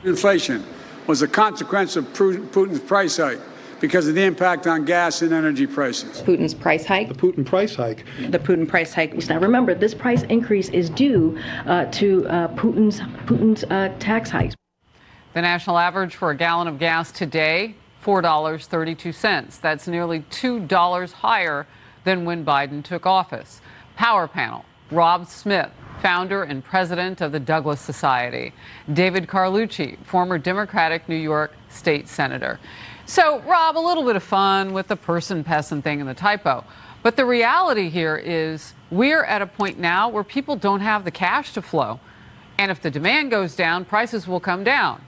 Inflation was a consequence of Putin's price hike because of the impact on gas and energy prices. Putin's price hike. The Putin price hike. The Putin price hike. Now remember, this price increase is due to Putin's tax hikes. The national average for a gallon of gas today, $4.32. That's nearly $2 higher than when Biden took office. Power panel, Rob Smith, founder and president of the Douglas Society. David Carlucci, former Democratic New York state senator. So, Rob, a little bit of fun with the person-peasant thing and the typo. But the reality here is we're at a point now where people don't have the cash to flow. And if the demand goes down, prices will come down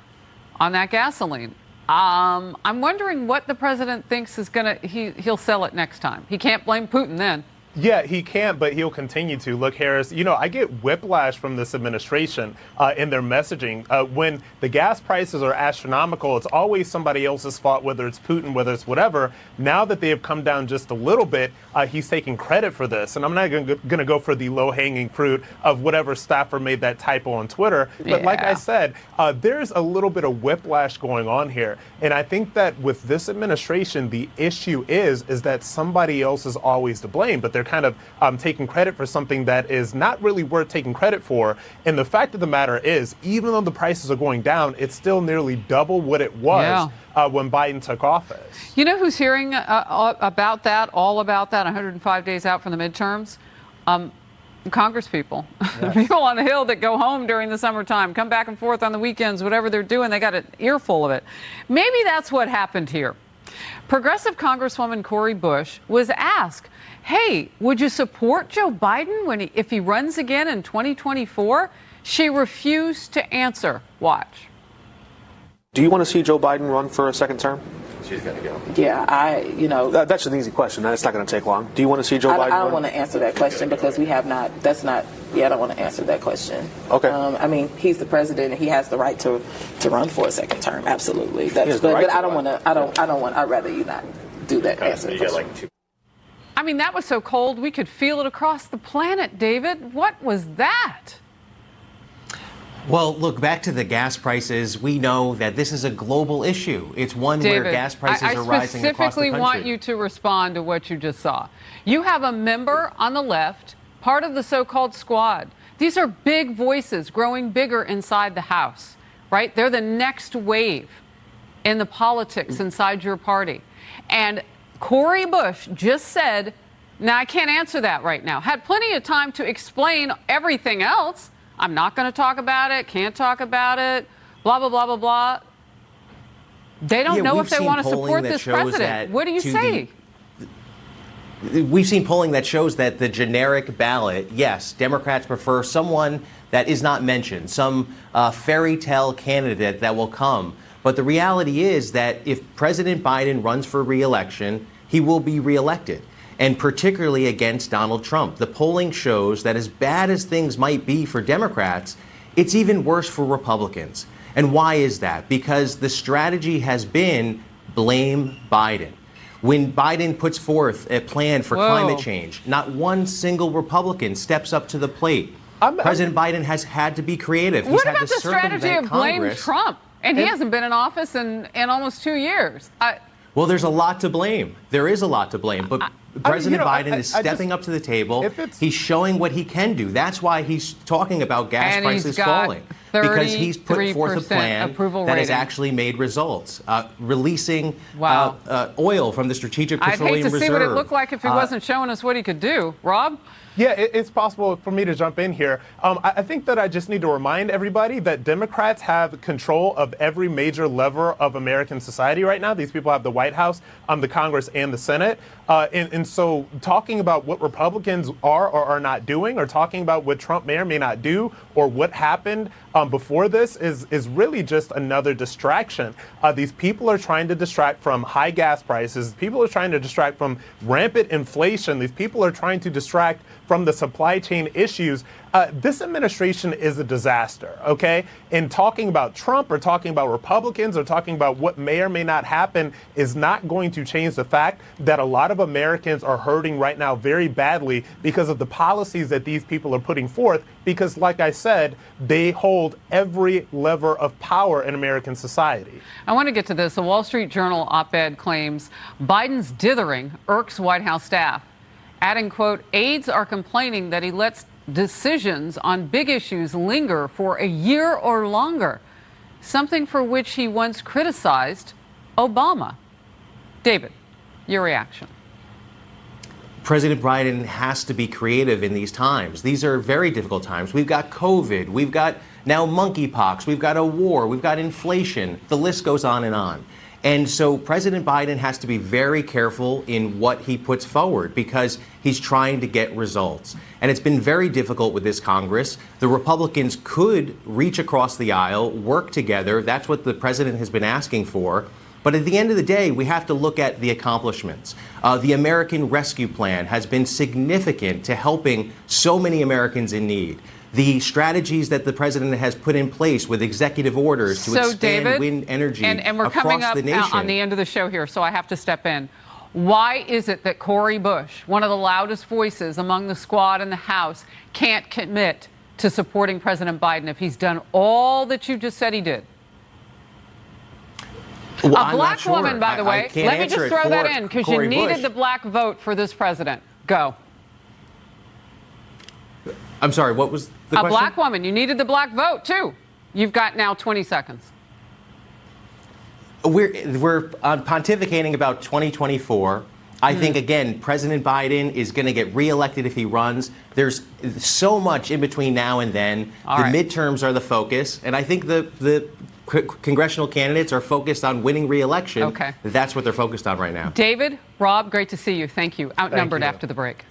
on that gasoline. I'm wondering what the president thinks is he'll sell it next time. He can't blame Putin then. Yeah, he can't, but he'll continue to. Look, Harris, I get whiplash from this administration in their messaging. When the gas prices are astronomical, it's always somebody else's fault, whether it's Putin, whether it's whatever. Now that they have come down just a little bit, he's taking credit for this. And I'm not going to go for the low-hanging fruit of whatever staffer made that typo on Twitter. But like I said, there's a little bit of whiplash going on here. And I think that with this administration, the issue is that somebody else is always to blame, but they're kind of taking credit for something that is not really worth taking credit for. And the fact of the matter is, even though the prices are going down, it's still nearly double what it was when Biden took office. You know who's hearing about that, all about that, 105 days out from the midterms? Congress people. Yes. People on the Hill that go home during the summertime, come back and forth on the weekends, whatever they're doing, they got an earful of it. Maybe that's what happened here. Progressive Congresswoman Cori Bush was asked, hey, would you support Joe Biden if he runs again in 2024? She refused to answer. Watch. Do you want to see Joe Biden run for a second term? She's got to go. Yeah, that's an easy question. That's not going to take long. Do you want to see Joe Biden run? I don't want to answer that question because we have not. I don't want to answer that question. Okay. He's the president and he has the right to run for a second term. Absolutely. That's good. Right, but I don't want to. I'd rather you not do that answer. That was so cold we could feel it across the planet, David. What was that? Well, look, back to the gas prices. We know that this is a global issue. It's one David, where gas prices are rising across the country. I specifically want you to respond to what you just saw. You have a member on the left, part of the so-called squad. These are big voices growing bigger inside the House, right? They're the next wave in the politics inside your party. And Cori Bush just said, now I can't answer that right now, had plenty of time to explain everything else. I'm not going to talk about it, can't talk about it, blah, blah, blah, blah, blah. They don't know if they want to support this president. What do you say? We've seen polling that shows that the generic ballot, yes, Democrats prefer someone that is not mentioned, some fairy tale candidate that will come. But the reality is that if President Biden runs for re-election, he will be re-elected, and particularly against Donald Trump. The polling shows that as bad as things might be for Democrats, it's even worse for Republicans. And why is that? Because the strategy has been blame Biden. When Biden puts forth a plan for climate change, not one single Republican steps up to the plate. President Biden has had to be creative. What about the strategy of blame Trump? And he hasn't been in office in almost 2 years. Well, there's a lot to blame. There is a lot to blame. But President Biden is stepping up to the table. He's showing what he can do. That's why he's talking about gas prices falling. Because he's put forth a plan that has actually made results. Releasing oil from the Strategic Petroleum Reserve. I'd hate to see what it looked like if he wasn't showing us what he could do. Rob? Yeah, it's possible for me to jump in here. I think that I just need to remind everybody that Democrats have control of every major lever of American society right now. These people have the White House, the Congress, and the Senate. And so talking about what Republicans are or are not doing, or talking about what Trump may or may not do, or what happened before this is really just another distraction. These people are trying to distract from high gas prices. People are trying to distract from rampant inflation. These people are trying to distract from the supply chain issues. This administration is a disaster, okay? And talking about Trump or talking about Republicans or talking about what may or may not happen is not going to change the fact that a lot of Americans are hurting right now very badly because of the policies that these people are putting forth, because, like I said, they hold every lever of power in American society. I want to get to this. The Wall Street Journal op-ed claims Biden's dithering irks White House staff, adding, quote, aides are complaining that he lets decisions on big issues linger for a year or longer, something for which he once criticized Obama. David, your reaction. President Biden has to be creative in these times. These are very difficult times. We've got COVID, we've got now monkeypox, we've got a war, we've got inflation. The list goes on and on. And so President Biden has to be very careful in what he puts forward because he's trying to get results. And it's been very difficult with this Congress. The Republicans could reach across the aisle, work together. That's what the president has been asking for. But at the end of the day, we have to look at the accomplishments. The American Rescue Plan has been significant to helping so many Americans in need. The strategies that the president has put in place with executive orders to expand David, wind energy and we're coming up on the end of the show here, so I have to step in. Why is it that Cori Bush, one of the loudest voices among the squad in the House, can't commit to supporting President Biden if he's done all that you just said he did? Well, a black woman, by the way. Let me just throw that in because you needed the black vote for this president. Go. I'm sorry, what was the question? A black woman. You needed the black vote, too. You've got now 20 seconds. We're pontificating about 2024. I think, again, President Biden is going to get reelected if he runs. There's so much in between now and then. Midterms are the focus. And I think the congressional candidates are focused on winning reelection. Okay. That's what they're focused on right now. David, Rob, great to see you. Thank you. Outnumbered after the break.